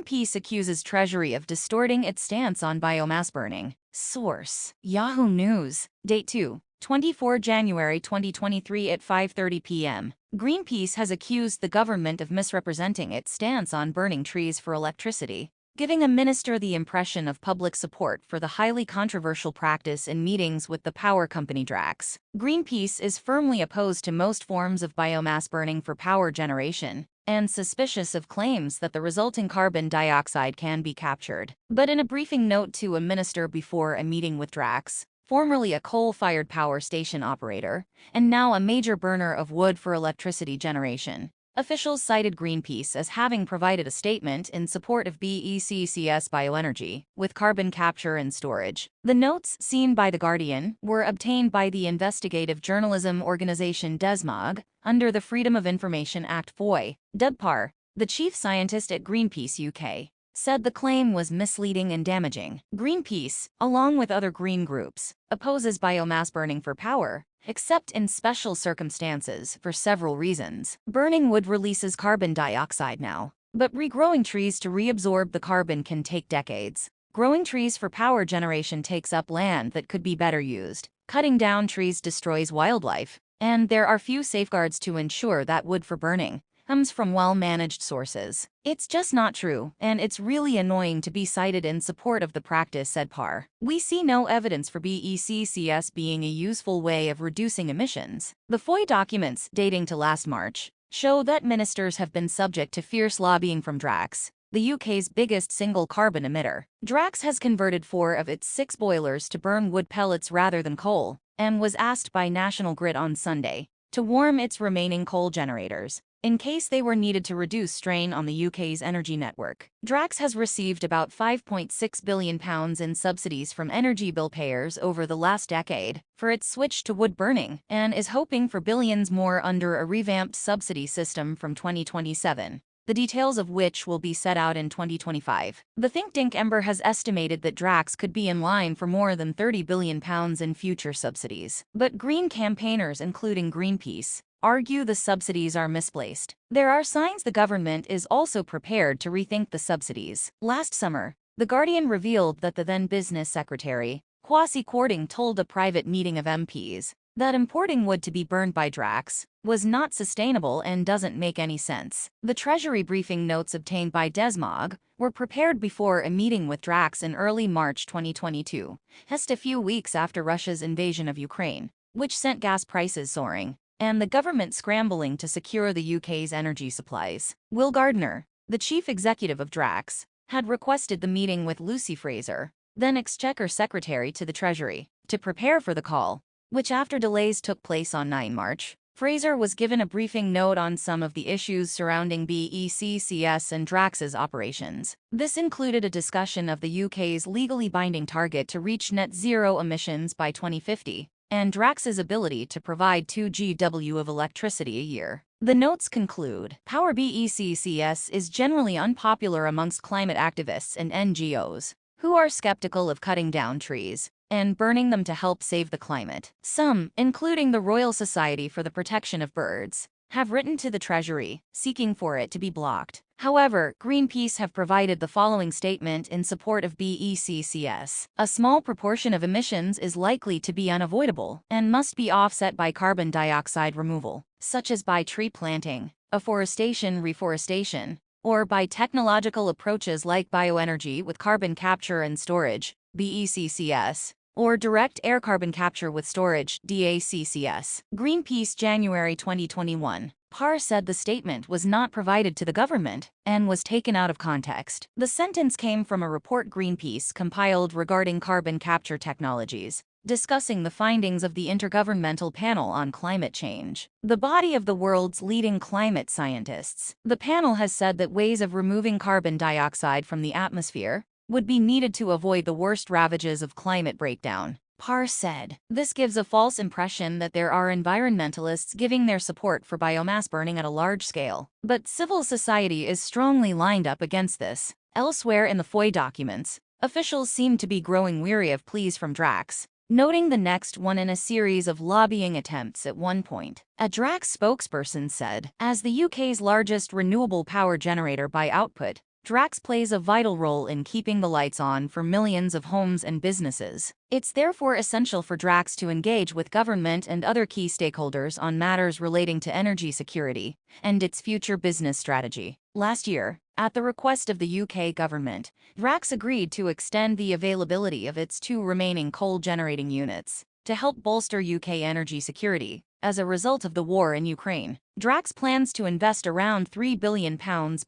Greenpeace accuses Treasury of distorting its stance on biomass burning. Source: Yahoo News. Date 24 January 2023 at 5:30 p.m. Greenpeace has accused the government of misrepresenting its stance on burning trees for electricity, giving a minister the impression of public support for the highly controversial practice in meetings with the power company Drax. Greenpeace is firmly opposed to most forms of biomass burning for power generation, and suspicious of claims that the resulting carbon dioxide can be captured. But in a briefing note to a minister before a meeting with Drax, formerly a coal-fired power station operator, and now a major burner of wood for electricity generation, officials cited Greenpeace as having provided a statement in support of BECCS bioenergy, with carbon capture and storage. The notes, seen by The Guardian, were obtained by the investigative journalism organization DESMOG, under the Freedom of Information Act FOI. Debpar, the chief scientist at Greenpeace UK, said the claim was misleading and damaging. Greenpeace, along with other green groups, opposes biomass burning for power, except in special circumstances for several reasons. Burning wood releases carbon dioxide now, but regrowing trees to reabsorb the carbon can take decades. Growing trees for power generation takes up land that could be better used. Cutting down trees destroys wildlife, and there are few safeguards to ensure that wood for burning comes from well-managed sources. It's just not true, and it's really annoying to be cited in support of the practice, said Parr. We see no evidence for BECCS being a useful way of reducing emissions. The FOI documents, dating to last March, show that ministers have been subject to fierce lobbying from Drax, the UK's biggest single carbon emitter. Drax has converted 4 of its 6 boilers to burn wood pellets rather than coal, and was asked by National Grid on Sunday to warm its remaining coal generators, in case they were needed to reduce strain on the UK's energy network. Drax has received about £5.6 billion in subsidies from energy bill payers over the last decade for its switch to wood burning, and is hoping for billions more under a revamped subsidy system from 2027, the details of which will be set out in 2025. The think tank Ember has estimated that Drax could be in line for more than £30 billion in future subsidies. But Green campaigners, including Greenpeace, argue the subsidies are misplaced. There are signs the government is also prepared to rethink the subsidies. Last summer, The Guardian revealed that the then Business Secretary, Kwasi Kwarteng, told a private meeting of MPs that importing wood to be burned by Drax was not sustainable and doesn't make any sense. The Treasury briefing notes obtained by DESMOG were prepared before a meeting with Drax in early March 2022, just a few weeks after Russia's invasion of Ukraine, which sent gas prices soaring, and the government scrambling to secure the UK's energy supplies. Will Gardner, the chief executive of Drax, had requested the meeting with Lucy Fraser, then Exchequer Secretary to the Treasury, to prepare for the call, which after delays took place on 9 March. Fraser was given a briefing note on some of the issues surrounding BECCS and Drax's operations. This included a discussion of the UK's legally binding target to reach net zero emissions by 2050, and Drax's ability to provide 2 GW of electricity a year. The notes conclude, Power BECCS is generally unpopular amongst climate activists and NGOs, who are skeptical of cutting down trees and burning them to help save the climate. Some, including the Royal Society for the Protection of Birds, have written to the Treasury, seeking for it to be blocked. However, Greenpeace have provided the following statement in support of BECCS. A small proportion of emissions is likely to be unavoidable and must be offset by carbon dioxide removal, such as by tree planting, afforestation, reforestation, or by technological approaches like bioenergy with carbon capture and storage, BECCS, or direct air carbon capture with storage, DACCS. Greenpeace, January 2021. Parr said the statement was not provided to the government and was taken out of context. The sentence came from a report Greenpeace compiled regarding carbon capture technologies, discussing the findings of the Intergovernmental Panel on Climate Change, the body of the world's leading climate scientists. The panel has said that ways of removing carbon dioxide from the atmosphere would be needed to avoid the worst ravages of climate breakdown. Parr said, this gives a false impression that there are environmentalists giving their support for biomass burning at a large scale. But civil society is strongly lined up against this. Elsewhere in the FOI documents, officials seem to be growing weary of pleas from Drax, noting the next one in a series of lobbying attempts at one point. A Drax spokesperson said, as the UK's largest renewable power generator by output, Drax plays a vital role in keeping the lights on for millions of homes and businesses. It's therefore essential for Drax to engage with government and other key stakeholders on matters relating to energy security and its future business strategy. Last year, at the request of the UK government, Drax agreed to extend the availability of its 2 remaining coal-generating units to help bolster UK energy security. As a result of the war in Ukraine, Drax plans to invest around £3 billion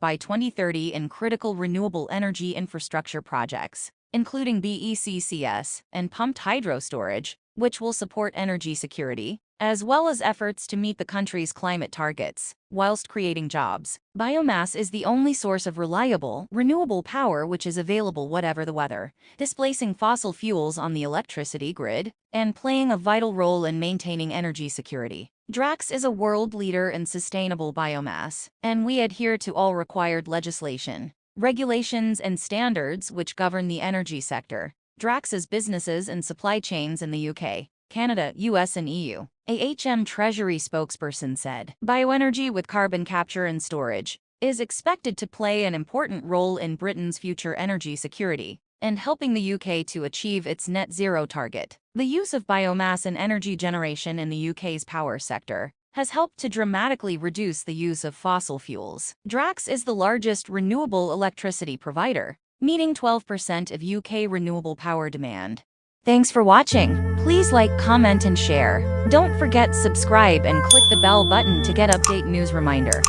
by 2030 in critical renewable energy infrastructure projects, including BECCS and pumped hydro storage, which will support energy security, as well as efforts to meet the country's climate targets, whilst creating jobs. Biomass is the only source of reliable, renewable power which is available whatever the weather, displacing fossil fuels on the electricity grid and playing a vital role in maintaining energy security. Drax is a world leader in sustainable biomass, and we adhere to all required legislation, regulations, and standards which govern the energy sector. Drax's businesses and supply chains in the UK, Canada, US, and EU. A Treasury spokesperson said, "Bioenergy with carbon capture and storage is expected to play an important role in Britain's future energy security and helping the UK to achieve its net zero target. The use of biomass in energy generation in the UK's power sector has helped to dramatically reduce the use of fossil fuels." Drax is the largest renewable electricity provider, meeting 12% of UK renewable power demand. Thanks for watching. Please like, comment, and share. Don't forget subscribe and click the bell button to get update news reminder.